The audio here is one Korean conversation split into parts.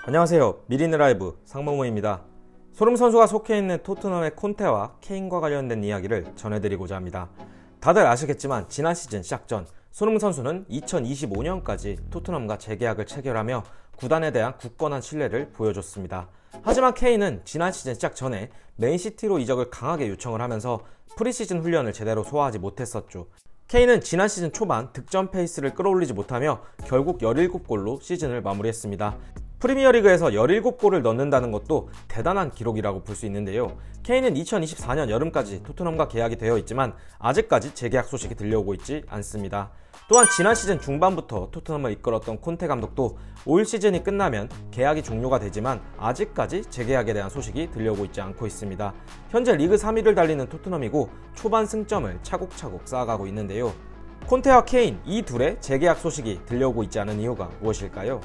안녕하세요. 미리는 라이브 상몽우입니다. 소름 선수가 속해 있는 토트넘의 콘테와 케인과 관련된 이야기를 전해드리고자 합니다. 다들 아시겠지만 지난 시즌 시작 전 소름 선수는 2025년까지 토트넘과 재계약을 체결하며 구단에 대한 굳건한 신뢰를 보여줬습니다. 하지만 케인은 지난 시즌 시작 전에 맨시티로 이적을 강하게 요청을 하면서 프리시즌 훈련을 제대로 소화하지 못했었죠. 케인은 지난 시즌 초반 득점 페이스를 끌어올리지 못하며 결국 17골로 시즌을 마무리했습니다. 프리미어리그에서 17골을 넣는다는 것도 대단한 기록이라고 볼 수 있는데요. 케인은 2024년 여름까지 토트넘과 계약이 되어 있지만 아직까지 재계약 소식이 들려오고 있지 않습니다. 또한 지난 시즌 중반부터 토트넘을 이끌었던 콘테 감독도 올 시즌이 끝나면 계약이 종료가 되지만 아직까지 재계약에 대한 소식이 들려오고 있지 않고 있습니다. 현재 리그 3위를 달리는 토트넘이고 초반 승점을 차곡차곡 쌓아가고 있는데요. 콘테와 케인 이 둘의 재계약 소식이 들려오고 있지 않은 이유가 무엇일까요?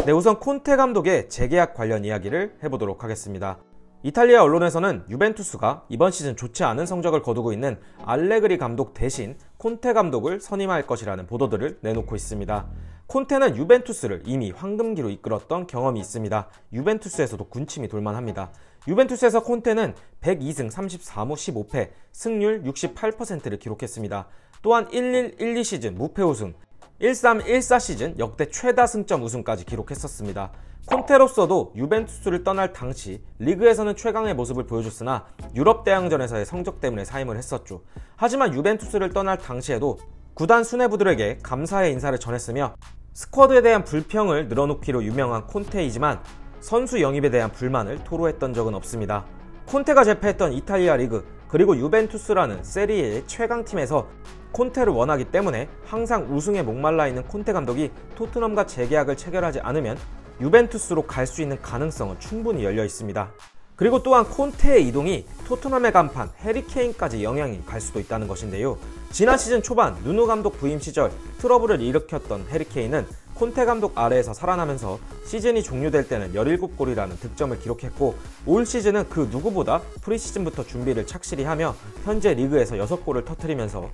네, 우선 콘테 감독의 재계약 관련 이야기를 해보도록 하겠습니다. 이탈리아 언론에서는 유벤투스가 이번 시즌 좋지 않은 성적을 거두고 있는 알레그리 감독 대신 콘테 감독을 선임할 것이라는 보도들을 내놓고 있습니다. 콘테는 유벤투스를 이미 황금기로 이끌었던 경험이 있습니다. 유벤투스에서도 군침이 돌만합니다. 유벤투스에서 콘테는 102승 34무 15패, 승률 68%를 기록했습니다. 또한 11-12 시즌 무패 우승, 13-14 시즌 역대 최다 승점 우승까지 기록했었습니다. 콘테로서도 유벤투스를 떠날 당시 리그에서는 최강의 모습을 보여줬으나 유럽 대항전에서의 성적 때문에 사임을 했었죠. 하지만 유벤투스를 떠날 당시에도 구단 수뇌부들에게 감사의 인사를 전했으며 스쿼드에 대한 불평을 늘어놓기로 유명한 콘테이지만 선수 영입에 대한 불만을 토로했던 적은 없습니다. 콘테가 제패했던 이탈리아 리그 그리고 유벤투스라는 세리에의 최강팀에서 콘테를 원하기 때문에 항상 우승에 목말라 있는 콘테 감독이 토트넘과 재계약을 체결하지 않으면 유벤투스로 갈 수 있는 가능성은 충분히 열려 있습니다. 그리고 또한 콘테의 이동이 토트넘의 간판 해리 케인까지 영향이 갈 수도 있다는 것인데요. 지난 시즌 초반 누누 감독 부임 시절 트러블을 일으켰던 해리 케인은 콘테 감독 아래에서 살아나면서 시즌이 종료될 때는 17골이라는 득점을 기록했고 올 시즌은 그 누구보다 프리시즌부터 준비를 착실히 하며 현재 리그에서 6골을 터뜨리면서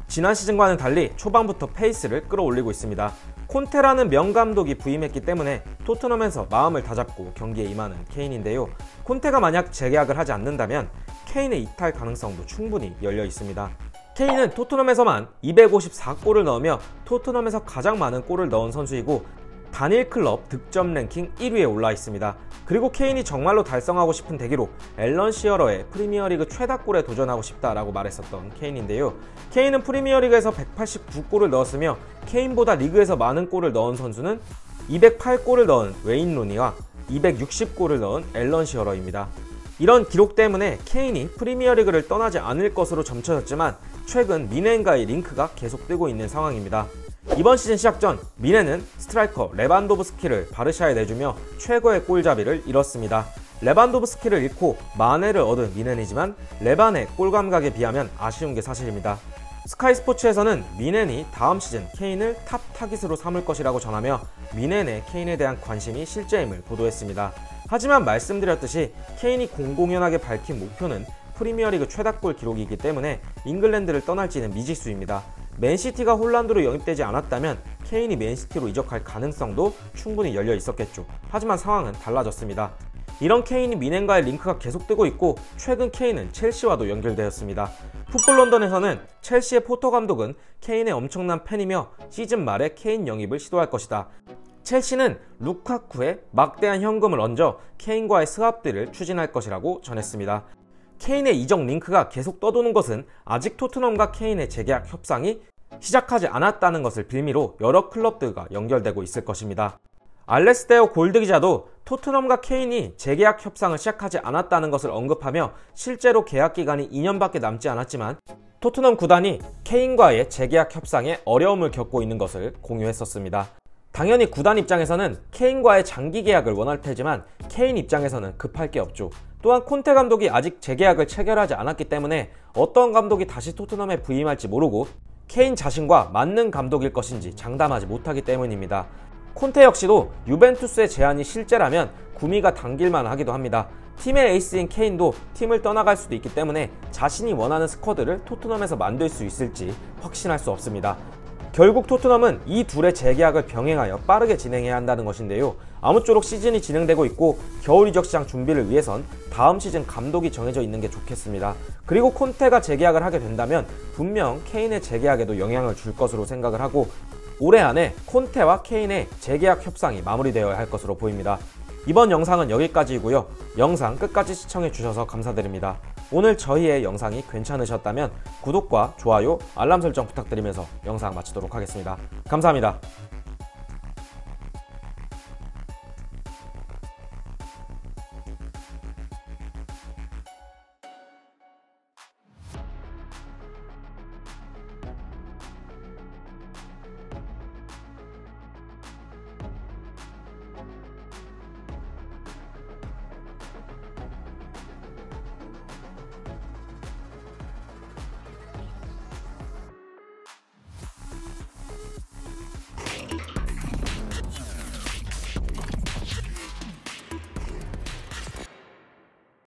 지난 시즌과는 달리 초반부터 페이스를 끌어올리고 있습니다. 콘테라는 명감독이 부임했기 때문에 토트넘에서 마음을 다잡고 경기에 임하는 케인인데요. 콘테가 만약 재계약을 하지 않는다면 케인의 이탈 가능성도 충분히 열려 있습니다. 케인은 토트넘에서만 254골을 넣으며 토트넘에서 가장 많은 골을 넣은 선수이고 단일 클럽 득점 랭킹 1위에 올라 있습니다. 그리고 케인이 정말로 달성하고 싶은 대기록 앨런 시어러의 프리미어리그 최다골에 도전하고 싶다라고 말했었던 케인인데요. 케인은 프리미어리그에서 189골을 넣었으며 케인보다 리그에서 많은 골을 넣은 선수는 208골을 넣은 웨인 루니와 260골을 넣은 앨런 시어러입니다. 이런 기록 때문에 케인이 프리미어리그를 떠나지 않을 것으로 점쳐졌지만 최근 미넨과의 링크가 계속 뜨고 있는 상황입니다. 이번 시즌 시작 전 미넨은 스트라이커 레반도브스키를 바르샤에 내주며 최고의 골잡이를 잃었습니다. 레반도브스키를 잃고 마네를 얻은 미넨이지만 레반의 골 감각에 비하면 아쉬운 게 사실입니다. 스카이 스포츠에서는 미넨이 다음 시즌 케인을 탑 타깃으로 삼을 것이라고 전하며 미넨의 케인에 대한 관심이 실제임을 보도했습니다. 하지만 말씀드렸듯이 케인이 공공연하게 밝힌 목표는 프리미어리그 최다골 기록이기 때문에 잉글랜드를 떠날지는 미지수입니다. 맨시티가 홀란드로 영입되지 않았다면 케인이 맨시티로 이적할 가능성도 충분히 열려 있었겠죠. 하지만 상황은 달라졌습니다. 이런 케인이 미넨과의 링크가 계속 뜨고 있고 최근 케인은 첼시와도 연결되었습니다. 풋볼 런던에서는 첼시의 포터 감독은 케인의 엄청난 팬이며 시즌 말에 케인 영입을 시도할 것이다. 첼시는 루카쿠에 막대한 현금을 얹어 케인과의 스왑들을 추진할 것이라고 전했습니다. 케인의 이적 링크가 계속 떠도는 것은 아직 토트넘과 케인의 재계약 협상이 시작하지 않았다는 것을 빌미로 여러 클럽들과 연결되고 있을 것입니다. 알레스테어 골드 기자도 토트넘과 케인이 재계약 협상을 시작하지 않았다는 것을 언급하며 실제로 계약 기간이 2년밖에 남지 않았지만 토트넘 구단이 케인과의 재계약 협상에 어려움을 겪고 있는 것을 공유했었습니다. 당연히 구단 입장에서는 케인과의 장기 계약을 원할 테지만 케인 입장에서는 급할 게 없죠. 또한 콘테 감독이 아직 재계약을 체결하지 않았기 때문에 어떤 감독이 다시 토트넘에 부임할지 모르고 케인 자신과 맞는 감독일 것인지 장담하지 못하기 때문입니다. 콘테 역시도 유벤투스의 제안이 실제라면 구미가 당길만 하기도 합니다. 팀의 에이스인 케인도 팀을 떠나갈 수도 있기 때문에 자신이 원하는 스쿼드를 토트넘에서 만들 수 있을지 확신할 수 없습니다. 결국 토트넘은 이 둘의 재계약을 병행하여 빠르게 진행해야 한다는 것인데요. 아무쪼록 시즌이 진행되고 있고 겨울 이적 시장 준비를 위해선 다음 시즌 감독이 정해져 있는 게 좋겠습니다. 그리고 콘테가 재계약을 하게 된다면 분명 케인의 재계약에도 영향을 줄 것으로 생각을 하고 올해 안에 콘테와 케인의 재계약 협상이 마무리되어야 할 것으로 보입니다. 이번 영상은 여기까지이고요. 영상 끝까지 시청해 주셔서 감사드립니다. 오늘 저희의 영상이 괜찮으셨다면 구독과 좋아요, 알람 설정 부탁드리면서 영상 마치도록 하겠습니다. 감사합니다.